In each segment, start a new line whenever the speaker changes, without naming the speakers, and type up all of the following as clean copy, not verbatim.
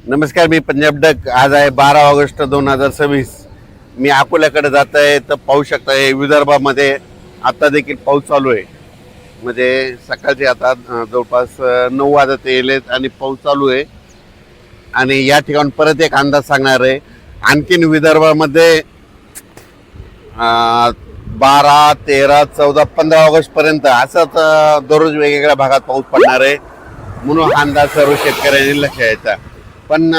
नमस्कार, मी पंजाब डक. आज आहे 12 ऑगस्ट 2026. मी अकोल्याकडे जात आहे. तर पाहू शकता हे विदर्भामध्ये आता देखील पाऊस चालू आहे. म्हणजे सकाळचे आता जवळपास 9 वाजत येलेत आणि पाऊस चालू आहे. आणि या ठिकाणी परत एक अंदाज सांगणार आहे. आणखीन विदर्भामध्ये 12, 13, 14, 15 ऑगस्ट पर्यंत असंच दररोज वेगवेगळ्या भागात पाऊस पडणार आहे, म्हणून हा अंदाज सर्व शेतकऱ्यांनी लक्ष द्यायचा. पण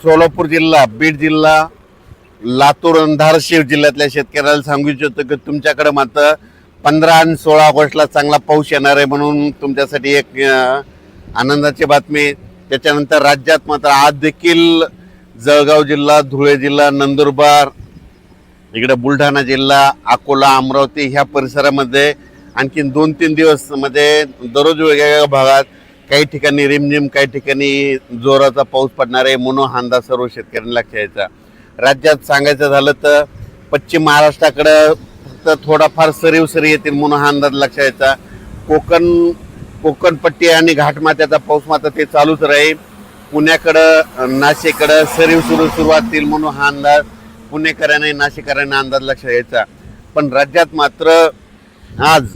सोलापूर जिल्हा, बीड जिल्हा, लातूर आणि धाराशिव जिल्ह्यातल्या शेतकऱ्याला सांगू इच्छितो की तुमच्याकडे मात्र 15 आणि 16 ऑगस्टला चांगला पाऊस येणार आहे, म्हणून तुमच्यासाठी एक आनंदाची बातमी. त्याच्यानंतर राज्यात मात्र आज देखील जळगाव जिल्हा, धुळे जिल्हा, नंदुरबार, इकडे बुलढाणा जिल्हा, अकोला, अमरावती ह्या परिसरामध्ये आणखीन 2-3 दिवस मध्ये दररोज वेगवेगळ्या भागात काही ठिकाणी रिमझिम, काही ठिकाणी जोराचा पाऊस पडणार आहे, म्हणून हा अंदाज सर्व शेतकऱ्यांना लक्षात यायचा. राज्यात सांगायचं झालं तर पश्चिम महाराष्ट्राकडं फक्त थोडाफार सरीव सरी येतील, म्हणून हा अंदाज लक्षात यायचा. कोकणपट्टी आणि घाटमाथ्याचा पाऊस मात्र ते चालूच राहील. पुण्याकडं, नाशिककडं सरीव सुरुवात येईल, म्हणून हा अंदाज पुणेकरांनी, नाशिककरांना अंदाज लक्षात यायचा. पण राज्यात मात्र आज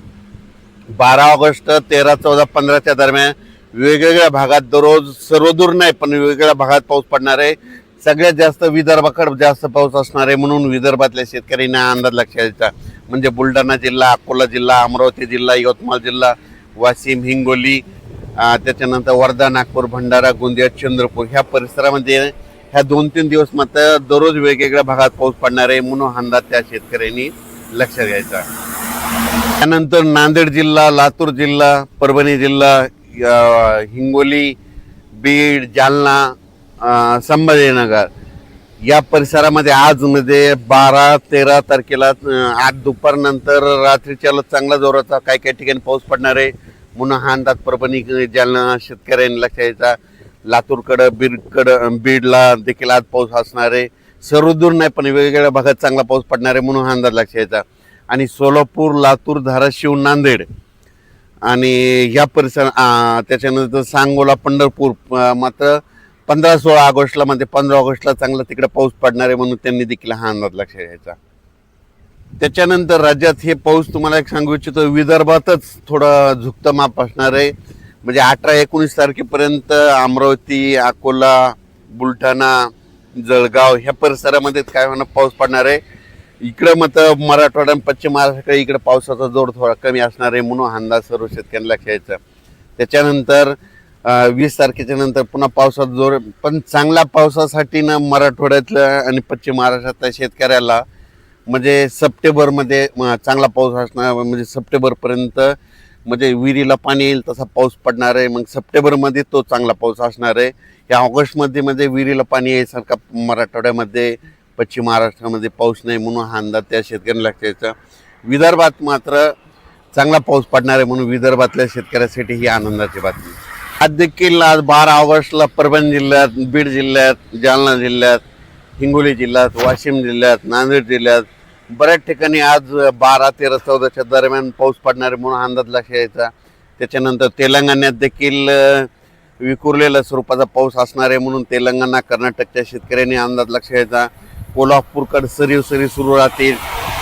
12 ऑगस्ट, 13, 14, 15च्या दरम्यान वेगवेगळ्या भागात दररोज, सर्वदूर नाही पण वेगवेगळ्या भागात पाऊस पडणार आहे. सगळ्यात जास्त विदर्भाकडे जास्त पाऊस असणार आहे, म्हणून विदर्भातल्या शेतकऱ्यांना अंदाज लक्षात यायचा. म्हणजे बुलढाणा जिल्हा, अकोला जिल्हा, अमरावती जिल्हा, यवतमाळ जिल्हा, वाशिम, हिंगोली, त्याच्यानंतर वर्धा, नागपूर, भंडारा, गोंदिया, चंद्रपूर ह्या परिसरामध्ये ह्या 2-3 दिवस मात्र दररोज वेगवेगळ्या भागात पाऊस पडणार आहे, म्हणून अंदाज त्या शेतकऱ्यांनी लक्षात घ्यायचा. त्यानंतर नांदेड जिल्हा, लातूर जिल्हा, परभणी जिल्हा, हिंगोली, बीड, जालना, संभाजीनगर या परिसरामध्ये आज मध्ये 12-13 तारखेला आज दुपारनंतर रात्रीच्या चांगला जोराचा काही काही ठिकाणी पाऊस पडणार आहे, म्हणून हा अंदाज परभणी, जालना शेतकऱ्यांनी लक्षात घ्यायचा. लातूरकडं, बीडला देखील आज पाऊस असणार आहे. सर्वदूर नाही पण वेगवेगळ्या भागात चांगला पाऊस पडणार आहे, म्हणून हा अंदाज लक्षात घ्यायचा. आणि सोलापूर, लातूर, धाराशिव, नांदेड आणि ह्या परिसर, त्याच्यानंतर सांगोला, पंढरपूर मात्र 15-16 ऑगस्टला, म्हणजे 15 ऑगस्टला चांगला तिकडे पाऊस पडणार आहे, म्हणून त्यांनी देखील हा अंदाज लक्षात घ्यायचा. त्याच्यानंतर राज्यात हे पाऊस तुम्हाला एक सांगू इच्छितो, विदर्भातच थोडं झुकतं माप असणार आहे. म्हणजे 18-19 तारखेपर्यंत अमरावती, अकोला, बुलढाणा, जळगाव ह्या परिसरामध्ये काय होणार पाऊस पडणार आहे. इकडं मात्र मराठवाडा, पश्चिम महाराष्ट्राकडे इकडे पावसाचा जोर थोडा कमी असणार आहे, म्हणून अंदाज सर्व शेतकऱ्यांना लक्षात यायचा. त्याच्यानंतर 20 तारखेच्या नंतर पुन्हा पावसाचा जोर, पण चांगल्या पावसासाठी ना मराठवाड्यातल्या आणि पश्चिम महाराष्ट्रातल्या शेतकऱ्याला म्हणजे सप्टेंबरमध्ये चांगला पाऊस असणार. म्हणजे सप्टेंबरपर्यंत म्हणजे विहिरीला पाणी येईल तसा पाऊस पडणार आहे. मग सप्टेंबरमध्ये तो चांगला पाऊस असणार आहे. या ऑगस्टमध्ये म्हणजे विहिरीला पाणी यायसारखा मराठवाड्यामध्ये, पश्चिम महाराष्ट्रामध्ये पाऊस नाही, म्हणून हा अंदाज त्या शेतकऱ्यांना लक्षात यायचा. विदर्भात मात्र चांगला पाऊस पडणार आहे, म्हणून विदर्भातल्या शेतकऱ्यासाठी ही आनंदाची बातमी. आज देखील आज 12 ऑगस्टला परभणी जिल्ह्यात, बीड जिल्ह्यात, जालना जिल्ह्यात, हिंगोली जिल्ह्यात, वाशिम जिल्ह्यात, नांदेड जिल्ह्यात बऱ्याच ठिकाणी आज 12, 13, 14च्या दरम्यान पाऊस पडणार आहे, म्हणून अंदाज लक्षात यायचा. त्याच्यानंतर तेलंगणात देखील विखुरलेल्या स्वरूपाचा पाऊस असणार आहे, म्हणून तेलंगणा, कर्नाटकच्या शेतकऱ्यांनी अंदाज लक्षात यायचा. कोल्हापूरकडे सरीव सुरू राहतील.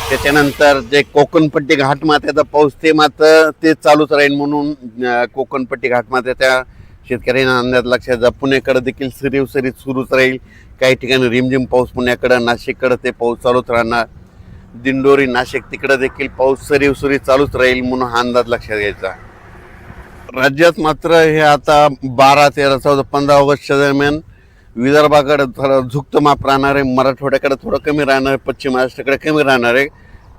त्याच्यानंतर जे कोकणपट्टी घाटमाथ्याचा पाऊस ते मात्र ते चालूच राहील, म्हणून कोकणपट्टी घाटमाथ्याच्या शेतकऱ्यांना अंदाज लक्षात जा. पुण्याकडे देखील सरीव सुरूच राहील. काही ठिकाणी रिमझिम पाऊस पुण्याकडं, नाशिककडं ते पाऊस चालूच राहणार. दिंडोरी, नाशिक तिकडं देखील पाऊस सरीव चालूच राहील, म्हणून हा अंदाज लक्षात घ्यायचा. राज्यात मात्र हे आता 12, 13, 14, 15 ऑगस्टच्या दरम्यान विदर्भाकडे थोडं झुकतं माप राहणार आहे, मराठवाड्याकडे थोडं कमी राहणार आहे, पश्चिम महाराष्ट्राकडे कमी राहणार आहे.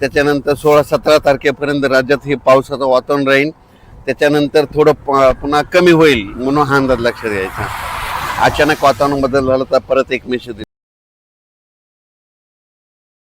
त्याच्यानंतर 16-17 तारखेपर्यंत राज्यात हे पावसाचं वातावरण राहील. त्याच्यानंतर थोडं पुन्हा कमी होईल, म्हणून हा अंदाज लक्षात घ्यायचा. अचानक वातावरण बदल झालं तर परत एक मेसेज